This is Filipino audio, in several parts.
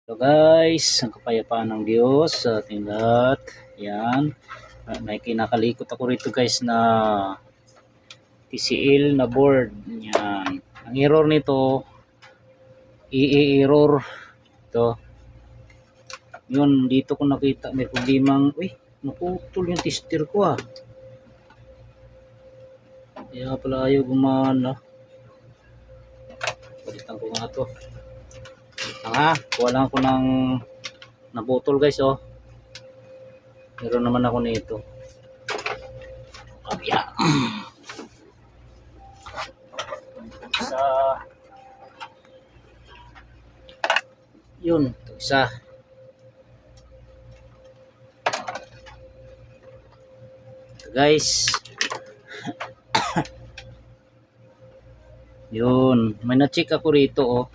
Hello guys, ang kapayapaan ng Diyos sa ating lahat. Yan. May kinakalikot ako rito guys na TCL na board. Yan. Ang error nito, error. Ito. Yun, dito ko nakita may problemang, naputol yung tester ko ah. Kaya pala ayaw gumana. Palitan ko nga to. Kuha lang ako ng naputol guys oh. Meron naman ako nito. Kabya. Sa yun, isa. Ito guys. Yun, may na-check ako rito oh.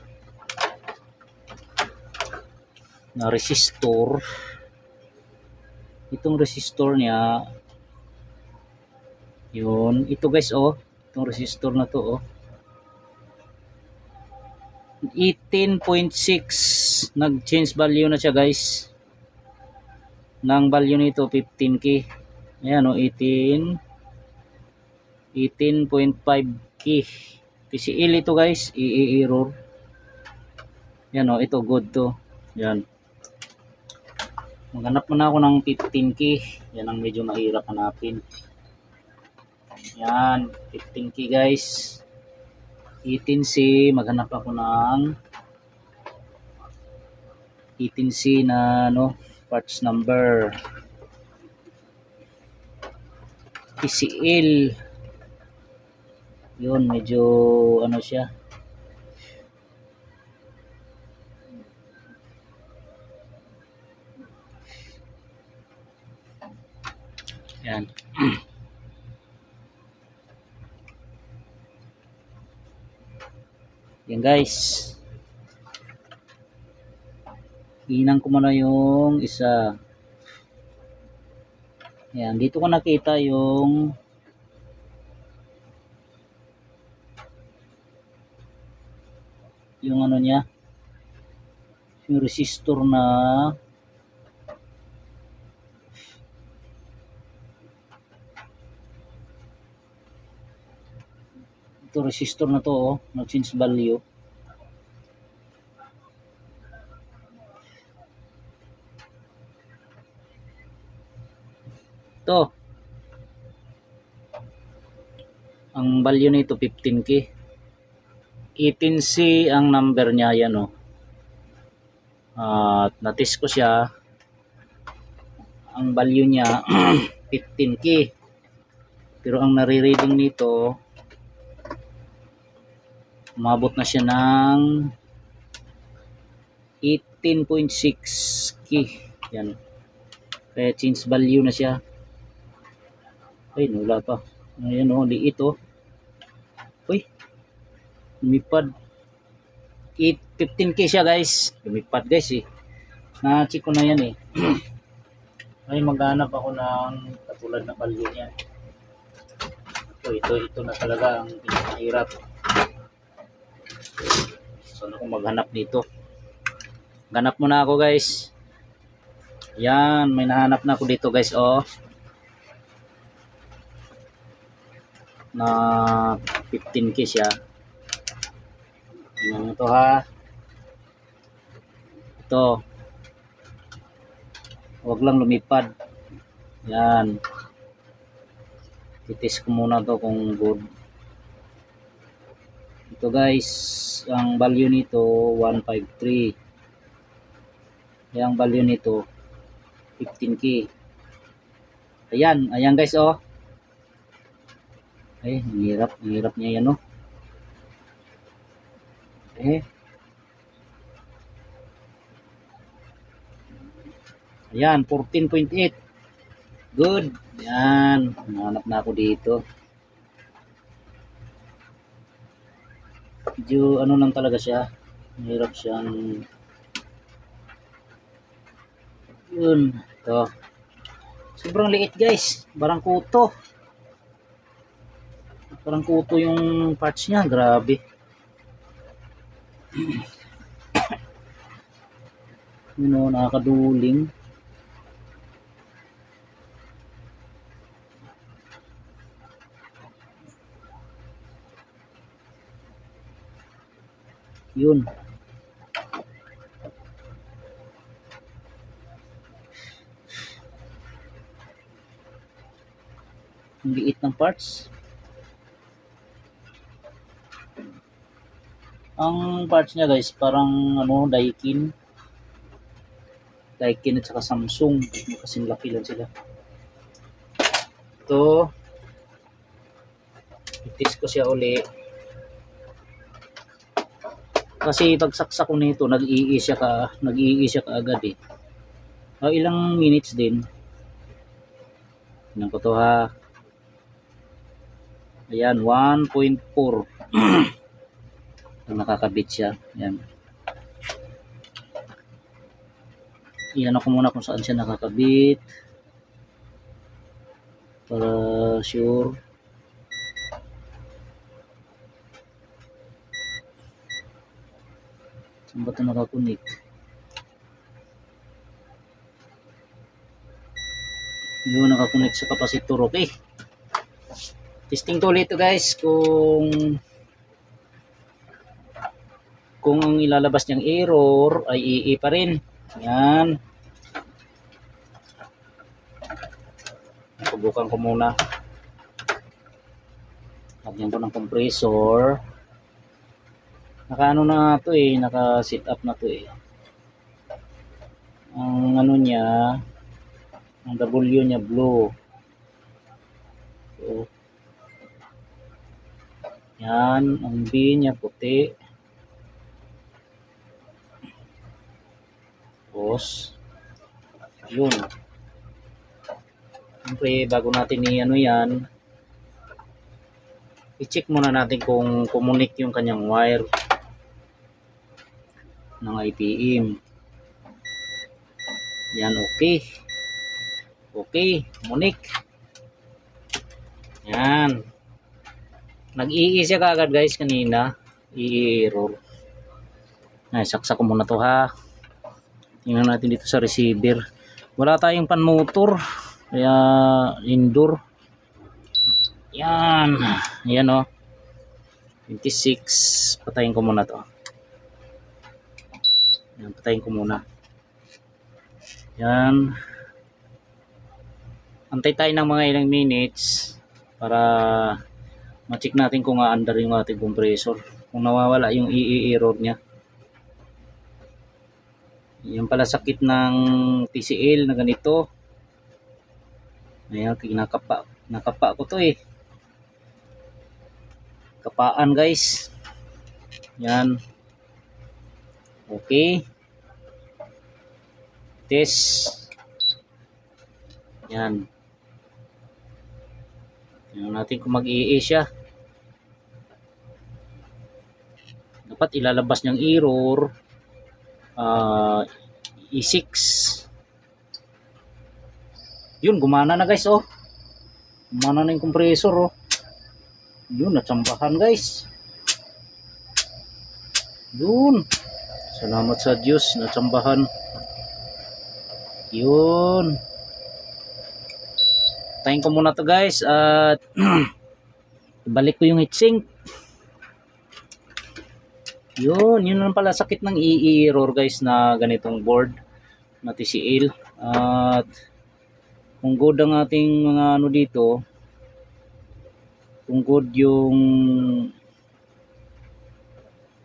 Na resistor. Itong resistor niya. Yun, ito guys oh. Itong resistor na to oh. 18.6 nag-change value na siya guys. Nang value nito 15k. Ayan oh, 18.5k. TCL ito guys, error. Yan oh, ito good to. Yan. Maghanap muna ako ng 15k. Yan ang medyo mahirap hanapin. Yan, 15k guys. 18C, maghanap ako ng 18C na parts number. TCL. Yun, medyo siya. Yan. Yan guys. Hinang ko muna yung isa. Yan, dito ko nakita yung niya. Yung resistor na ito resistor na to oh, nag-change value. Ito. Ang value nito 15k. 18C ang number niya yan oh. At na-test ko siya. Ang value niya 15k. Pero ang nare-reading nito umabot na siya ng 18.6k. Yan. Kaya change value na siya. Ay, wala pa. Ayan oh, liit oh. Uy. Lumipad. 15k siya guys. Lumipad guys eh. Na-check ko na yan eh. Ay, maghanap ako ng katulad na value niya. Ito na talaga ang pinakahirap. So, ako maghanap dito. Ganap muna ako guys. Yan, may nahanap na ako dito guys oh. Na 15k siya. Yan ito ha. Ito. Huwag lang lumipad. Yan. Titis ko muna to kung good. Ito guys, ang value nito 153. Yung value nito 15k. Ayan guys oh. Ay, hirap niya yan oh. Ayan, 14.8. Good. Ayan, nahanap na ako dito. Medyo lang talaga siya. Mahirap siyang yun. Ito. Sobrang liit guys. Parang kuto yung parts niya. Grabe. Yun o, nakakaduling. Yun. Ang liit ng parts. Ang parts niya guys, parang ano, Daikin at saka Samsung. Kasing laki lang sila. Ito, itis ko siya uli. Kasi pag saksak ko nito, nag-ii siya kaagad eh. Ilang minutes din. Tingnan ko to ha. Ayan, 1.4. Nakakabit siya. Ayan. Iyan ako muna kung saan siya nakakabit. Para sure. Saan ba ito nakakunik? Yun, nakakunik sa kapasitor. Okay. Testing ko ulit ito guys kung ang ilalabas niyang error ay EE pa rin. Yan. Subukan ko muna. Lagyan ko ng compressor. Naka-ano na to eh, naka-set up na to eh. Ang ano niya, ang W niya blue. So, yan, ang B niya puti. Tapos, yun. Siyempre, bago natin i-ano yan, i-check muna natin kung kumunik yung kanyang wire ng IPM. Yan, okay. Okay, kumunik. Yan. Nag-ii siya kagad guys kanina. I-error. Ay, saksak ko muna to ha. Tingnan natin dito sa receiver. Wala tayong pan motor. Kaya indoor. Yan. Yan o. 26. Patayin ko muna to. Yan, patayin ko muna. Yan. Antay tayo ng mga ilang minutes para ma-check natin kung under yung ating compressor. Kung nawawala yung error niya. Yan pala sakit ng TCL na ganito. Ayan, nakapa ko to eh. Kapaan guys. Yan. Okay. Test. Yan. Tingnan natin kung mag-i-e siya. Dapat ilalabas niyang error. E6. Yun, gumana na guys oh. Gumana na yung compressor oh. Yun, natsambahan guys. Yun. Salamat sa Diyos, natsambahan. Yun. Tayin ko muna to guys at balik ko yung heatsink. Yun lang pala sakit ng error guys na ganitong board na TCL. At kung good ang ating mga ano dito, kung good yung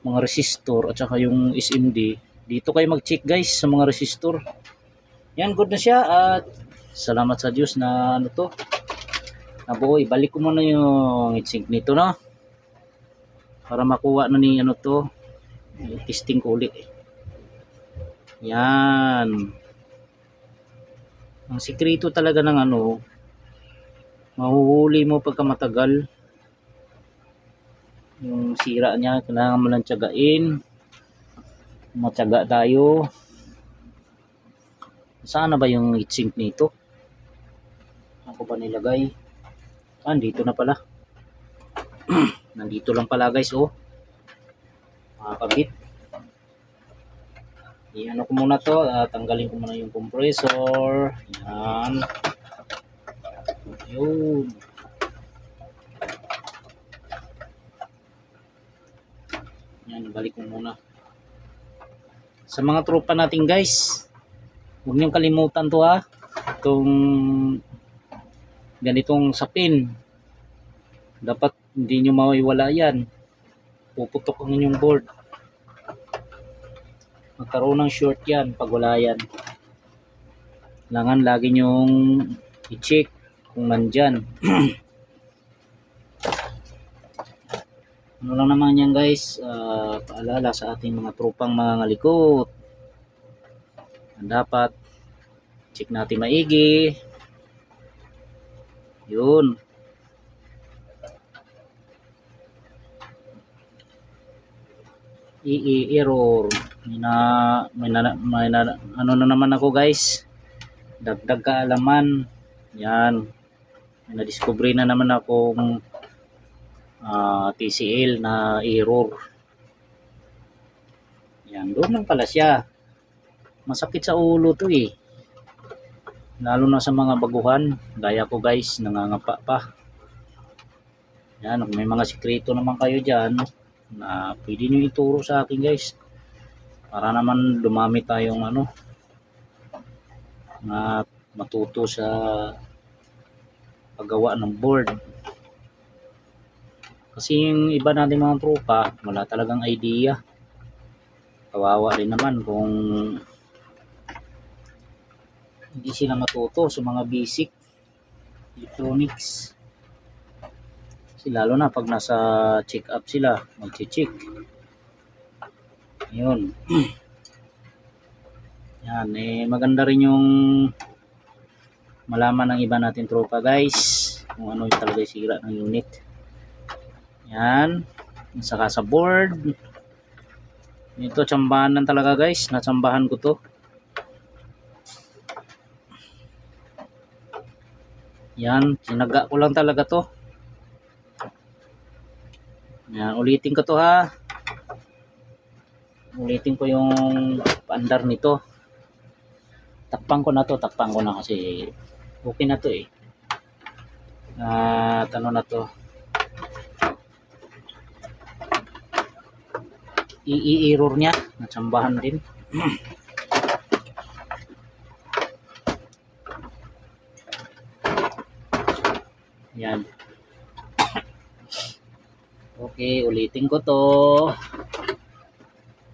mga resistor at saka yung SMD, dito kayo mag-check guys sa mga resistor. Yan, good na siya at salamat sa Diyos na ano to. Nabuo, ibalik ko muna yung heatsink nito no. Para makuha na ni ano to. Testing ko ulit. Yan. Ang sikreto talaga ng ano, mahuhuli mo pagka matagal. Yung sira niya, kailangan mo lang tiyagain. Matyaga tayo. Saan na ba yung heatsink nito? Ako ba nilagay? Dito na pala. Nandito lang pala guys oh. Makakabit. i-ano ko muna to, tanggalin ko muna yung compressor. Yan. Yun. Yan, balik ko muna. Sa mga tropa natin guys, huwag niyong kalimutan to ha. Itong ganitong sapin. Dapat hindi nyo mawaiwala yan. Puputok ang inyong board. Magkaroon ng short yan pag wala yan. Kailangan lagi nyong i-check kung nandyan. Ano lang naman yan guys, paalala sa ating mga tropang mga ngalikot. Dapat check natin maigi. Yun. Error. May ano na naman ako guys. Dagdag kaalaman. Yan. May na-discover na naman akong TCL na error. Yan, doon lang pala siya. Masakit sa ulo to eh. Lalo na sa mga baguhan. Gaya ko guys, nangangapa pa. Yan, may mga sikreto naman kayo dyan na pwede nyo ituro sa akin guys. Para naman dumami tayong na matuto sa paggawa ng board. Kasi yung iba natin mga tropa, wala talagang idea. Kawawa rin naman kung hindi sila matuto sa mga basic electronics. Kasi lalo na pag nasa check up sila, mag-check. Yun. Yan, maganda rin yung malaman ng iba natin tropa guys, kung ano yung talaga sira ng unit. Yan, saka sa board ito, tsambahan lang talaga guys, natsambahan ko to. Yan, sinaga ko lang talaga to. Yan, ulitin ko to ha. Ulitin ko yung paandar nito. Takpan ko na to, takpan ko na kasi okay na to eh. At ano na to, i-error niya, natsambahan din. Yan. Okay, ulitin ko to.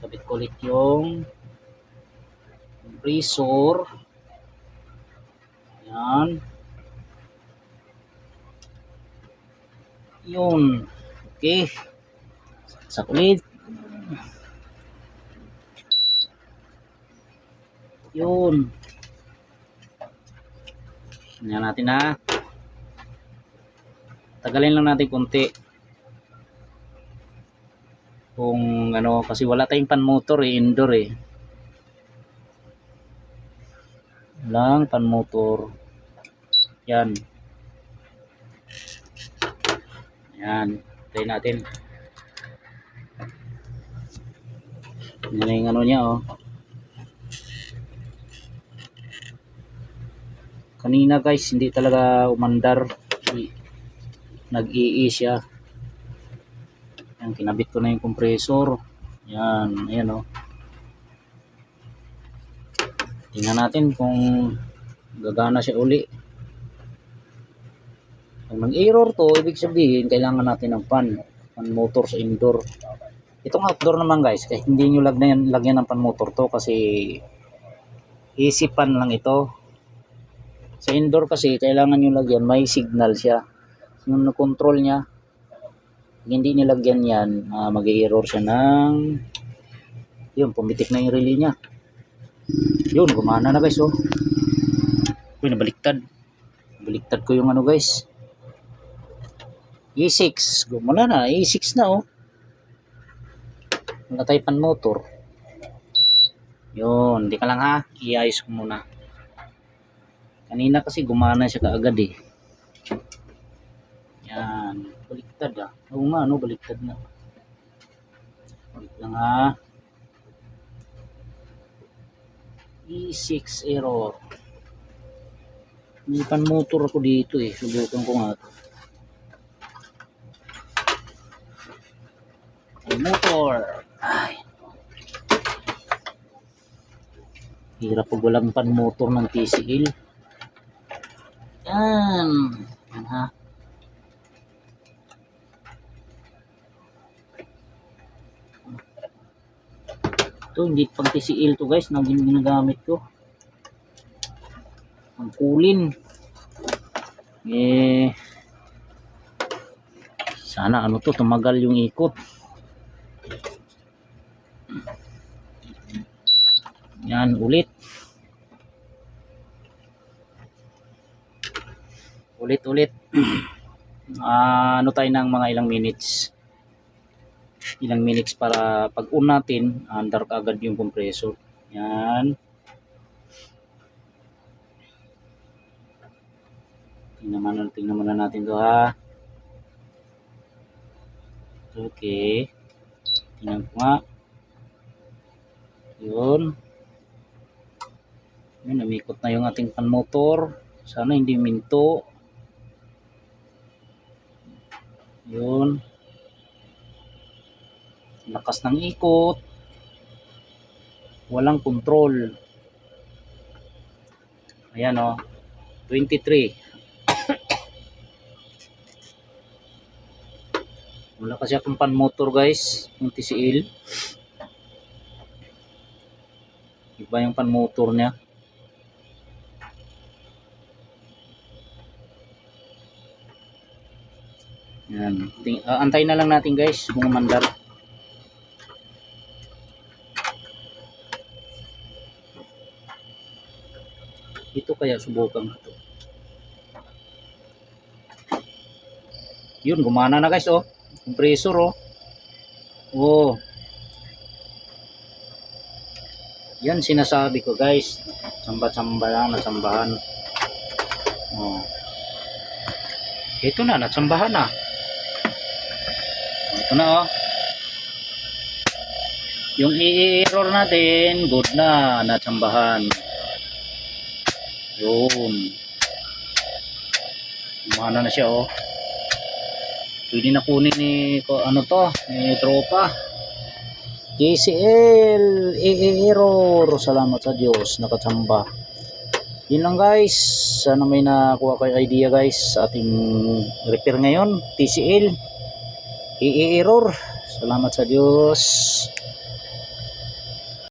Kabit ko ulit yung compressor. Yan. Yun. Okay. Sa ulit. Yun. Tingnan natin ha. Tagalin lang natin konti. Kung ano, kasi wala tayong pan motor eh, indoor eh. Lang pan motor. Yan. Yan. Try natin. Yan yung ano niya oh. Kanina guys, hindi talaga umandar. Nag-ii siya. Yan, kinabit ko na yung compressor. Yan, ayan oh. Tingnan natin kung gagana siya uli. Pag nag-error to, ibig sabihin kailangan natin ng pan motor sa indoor. Itong outdoor naman guys, kahit hindi nyo lagyan ng pan motor to kasi easy pan lang ito. Sa indoor kasi kailangan nyo lagyan, may signal siya. Yung na-control niya, hindi nilagyan yan, mag-error siya ng yun, pumitik na yung relay niya. Yun, gumana na guys oh. Uy, nabaliktad ko yung ano guys, E6, gumana na, E6 na oh. Wala tayo pan motor. Yun, di ka lang ha, iayos ko muna. Kanina kasi gumana siya kaagad eh. Yan, baliktad ah. Oo nga no, baliktad na. Balik lang ha. E6 error. May pan motor ako dito eh. Subukan ko nga. Motor. Ay. Hirap pag walang pan motor ng TCL. Yan. Yan ha. Ito hindi pang TCL to guys na ginagamit ko. Ang kulin. Sana ano to tumagal yung ikot. Yan ulit. Ulit. Ano tayo ng mga ilang minutes. Ilang minutes para pag on natin, under kaagad yung compressor. Yan. Tingnan muna natin to ha. Okay. Tingnan ko nga. Yun. Yun, namikot na yung ating pan motor. Sana hindi minto. Yun. Lakas ng ikot. Walang control. Ayan o. 23. Wala kasi akong pan motor guys. Yung TCL. Iba yung pan motor niya. Yan. Antayin na lang natin guys kung mandar. Ito kaya subukan ito. Yun, gumana na guys oh. Compressor oh. Oh. Yan sinasabi ko guys. Tsamba-tsamba lang, natsambahan. Oh. Ito na, natsambahan na. Ito na oh. Yung i-error natin, good na, natsambahan. Yun. Gumana na siya oh. Pwede na kunin ni ano to, ni tropa. TCL error. Salamat sa Diyos, nakatsamba. Yun lang guys. Sana may nakuha kayo idea guys sa ating repair ngayon. TCL error. Salamat sa Diyos.